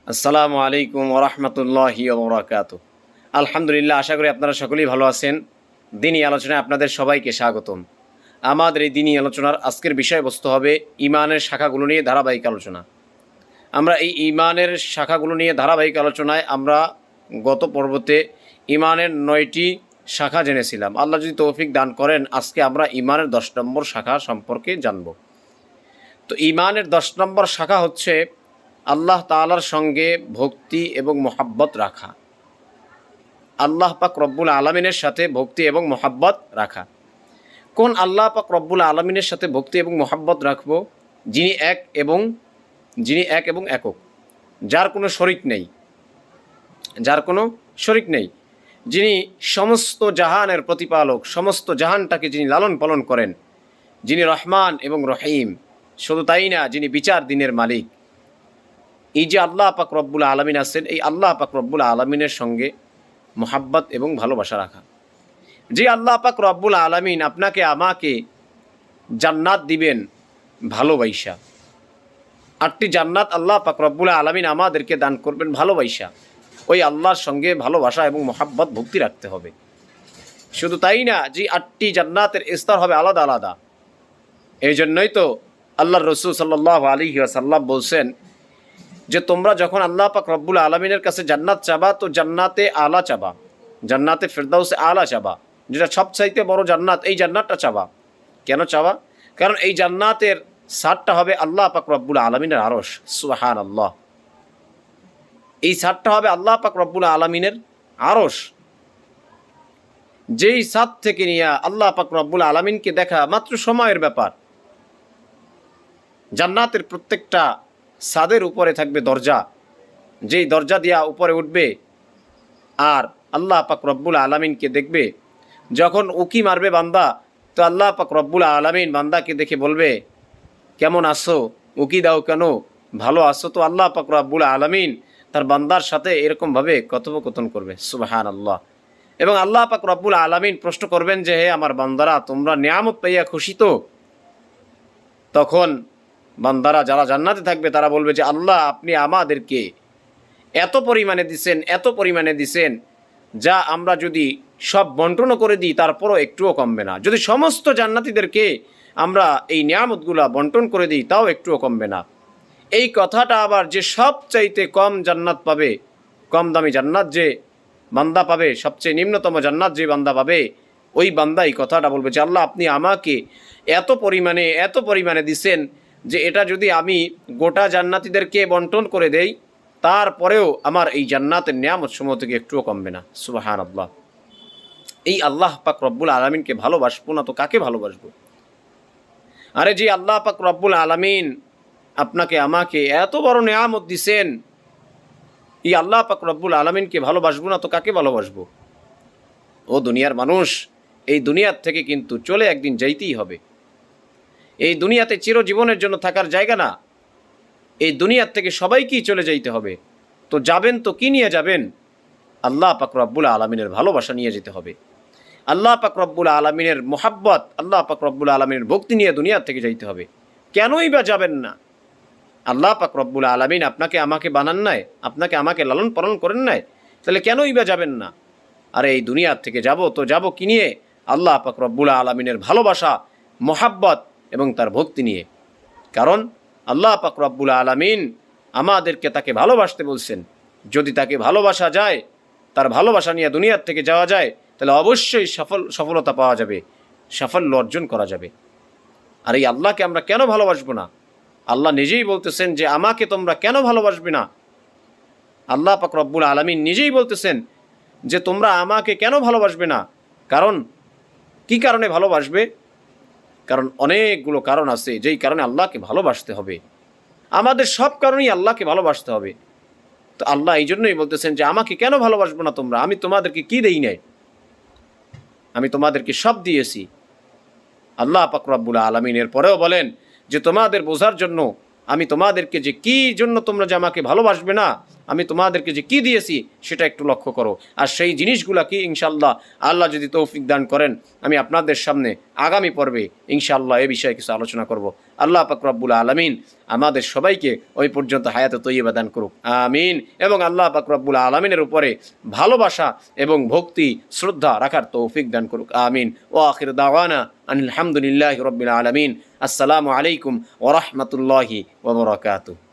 আসসালামু আলাইকুম ওরহমতুল্লাহি ওবরাকাতুহ। আলহামদুলিল্লাহ, আশা করি আপনারা সকলেই ভালো আছেন। দিনই আলোচনায় আপনাদের সবাইকে স্বাগতম। আমাদের এই দিনই আলোচনার আজকের বিষয়বস্তু হবে ইমানের শাখাগুলো নিয়ে ধারাবাহিক আলোচনা। আমরা এই ইমানের শাখাগুলো নিয়ে ধারাবাহিক আলোচনায় আমরা গত পর্বতে ইমানের 9টি শাখা জেনেছিলাম। আল্লাহ যদি তৌফিক দান করেন, আজকে আমরা ইমানের 10 নম্বর শাখা সম্পর্কে জানব। তো ইমানের 10 নম্বর শাখা হচ্ছে আল্লাহ তাআলার সঙ্গে ভক্তি এবং মোহাব্বত রাখা। আল্লাহ পাক রব্বুল আলমিনের সাথে ভক্তি এবং মোহাব্বত রাখা। কোন আল্লাহ পাক রব্বুল আলমিনের সাথে ভক্তি এবং মোহাব্বত রাখব? যিনি এক এবং একক, যার কোনো শরিক নেই, যিনি সমস্ত জাহানের প্রতিপালক, সমস্ত জাহানটাকে যিনি লালন পালন করেন, যিনি রহমান এবং রহিম। শুধু তাই না, যিনি বিচার দিনের মালিক। এই যে আল্লাহ পাক রব্বুল আলমিন আছেন, এই আল্লাহ পাক রব্বুল আলমিনের সঙ্গে মোহাব্বত এবং ভালোবাসা রাখা। যে আল্লাহ পাক রব্বুল আলমিন আপনাকে আমাকে জান্নাত দিবেন ভালোবাসা, 8টি জান্নাত আল্লাহ পাক রব্বুল আলমিন আমাদেরকে দান করবেন ভালোবাসা। ওই আল্লাহর সঙ্গে ভালোবাসা এবং মোহাব্বত ভক্তি রাখতে হবে। শুধু তাই না, যে 8টি জান্নাতের স্তর হবে আলাদা আলাদা। এই জন্যই তো আল্লাহর রসুল সাল্লাল্লাহু আলাইহি ওয়াসাল্লাম বলছেন যে তোমরা যখন আল্লাহ পাক রব্বুল আলমিনের কাছে জান্নাত চাবা, তো জান্নাতে আলা চাবা, জান্নাতে ফেরদাউসে আলা চাবা, যেটা সবচাইতে বড় জান্নাত, এই জান্নাতটা চাবা। কেন চাবা? কারণ এই জান্নাতের ছাদটা হবে আল্লাহ পাক রব্বুল আলমিনের আরশ। সুবহানাল্লাহ। এই ছাদটা হবে আল্লাহ পাক রব্বুল আলমিনের আরশ। যেই ছাদ থেকে নিয়ে আল্লাহ পাক রব্বুল আলমিনকে দেখা মাত্র সময়ের ব্যাপার। জান্নাতের প্রত্যেকটা ছাদের উপরে থাকবে দরজা, যেই দরজা দিয়া উপরে উঠবে আর আল্লাহ পাক রব্বুল আলমিনকে দেখবে। যখন উকি মারবে বান্দা, তো আল্লাহ পাক রব্বুল আলমিন বান্দাকে দেখে বলবে, কেমন আছো? উকি দাও কেন? ভালো আছো তো? আল্লাহ পাক রব্বুল আলমিন তার বান্দার সাথে এরকমভাবে কথোপকথন করবে। সুবহানাল্লাহ। এবং আল্লাহ পাক রব্বুল আলমিন প্রশ্ন করবেন যে, হে আমার বান্দারা, তোমরা নিয়ামত পাইয়া খুশি তো? তখন বান্দারা যারা জান্নাতে থাকবে তারা বলবে যে, আল্লাহ আপনি আমাদেরকে এত পরিমাণে দিছেন যা আমরা যদি সব বন্টনও করে দিই তারপরও একটুও কমবে না। যদি সমস্ত জান্নাতীদেরকে আমরা এই নিয়ামতগুলা বন্টন করে দিই তাও একটুও কমবে না। এই কথাটা আবার যে সবচাইতে কম জান্নাত পাবে, কম দামি জান্নাত যে বান্দা পাবে, সবচেয়ে নিম্নতম জান্নাত যে বান্দা পাবে, ওই বান্দা এই কথাটা বলবে যে, আল্লাহ আপনি আমাকে এত পরিমাণে দিছেন যে এটা যদি আমি গোটা জান্নাতীদেরকে বন্টন করে দেই তারপরেও আমার এই জান্নাতের নিয়ামত সমূহ থেকে একটুও কমবে না। সুবহানাল্লাহ। এই আল্লাহ পাক রব্বুল আলমিনকে ভালোবাসবো না তো কাকে ভালোবাসবো? আরে যে আল্লাহ পাক রব্বুল আলমিন আপনাকে আমাকে এত বড় নিয়ামত দিছেন, এই আল্লাহ পাক রব্বুল আলমিনকে ভালোবাসবো না তো কাকে ভালোবাসবো? ও দুনিয়ার মানুষ, এই দুনিয়ার থেকে কিন্তু চলে একদিন যাইতেই হবে। এই দুনিয়াতে চিরজীবনের জন্য থাকার জায়গা না। এই দুনিয়ার থেকে সবাইকেই চলে যাইতে হবে। তো যাবেন তো কি নিয়ে যাবেন? আল্লাহ পাক রব্বুল আলমিনের ভালোবাসা নিয়ে যেতে হবে। আল্লাহ পাক রব্বুল আলমিনের মোহাব্বত, আল্লাহ পাক রব্বুল আলমিনের ভক্তি নিয়ে দুনিয়ার থেকে যাইতে হবে। কেনই বা যাবেন না? আল্লাহ পাক রব্বুল আলমিন আপনাকে আমাকে বানান নাই, আপনাকে আমাকে লালন পালন করেন নাই, তাহলে কেনই বা যাবেন না? আরে এই দুনিয়ার থেকে যাব তো যাব কি নিয়ে? আল্লাহ পাক রব্বুল আলমিনের ভালোবাসা, মোহাব্বত এবং তার ভক্তি নিয়ে। কারণ আল্লাহ পাক রব্বুল আলমিন আমাদেরকে তাকে ভালোবাসতে বলছেন। যদি তাকে ভালোবাসা যায়, তার ভালোবাসা নিয়ে দুনিয়ার থেকে যাওয়া যায়, তাহলে অবশ্যই সফলতা পাওয়া যাবে, সাফল্য অর্জন করা যাবে। আর এই আল্লাহকে আমরা কেন ভালোবাসবো না? আল্লাহ নিজেই বলতেছেন যে আমাকে তোমরা কেন ভালোবাসবে না? আল্লাহ পাক রব্বুল আলমিন নিজেই বলতেছেন যে তোমরা আমাকে কেন ভালোবাসবে না। কারণ কি কারণে ভালোবাসবে? কারণ অনেকগুলো কারণ আছে যেই কারণে আল্লাহকে ভালোবাসতে হবে। আমাদের সব কারণেই আল্লাহকে ভালোবাসতে হবে। তো আল্লাহ এই জন্যই বলতেছেন যে আমাকে কেন ভালোবাসবো না তোমরা? আমি তোমাদেরকে কি দেই নাই? আমি তোমাদেরকে সব দিয়েছি। আল্লাহ পাক রব্বুল আলামিন এর পরেও বলেন যে তোমাদের বোঝার জন্য আমি তোমাদেরকে যে কি জন্য তোমরা যে আমাকে ভালোবাসবে না, আমি তোমাদেরকে যে কি দিয়েছি সেটা একটু লক্ষ্য করো। আর সেই জিনিসগুলা কি ইনশাআল্লাহ আল্লাহ যদি তৌফিক দান করেন আমি আপনাদের সামনে আগামী পর্বে ইনশাআল্লাহ এ বিষয়ে কিছু আলোচনা করব। আল্লাহ পাক রব্বুল আলামিন আমাদের সবাইকে ওই পর্যন্ত হায়াতে তৈয়বা দান করুক, আমিন। এবং আল্লাহ পাক রব্বুল আলামিনের উপরে ভালোবাসা এবং ভক্তি শ্রদ্ধা রাখার তৌফিক দান করুক, আমিন। ও আখির দাওয়ানা আলহামদুলিল্লাহি রাব্বিল আলামিন। আসসালামু আলাইকুম ওয়া রাহমাতুল্লাহি ওয়া বারাকাতুহু।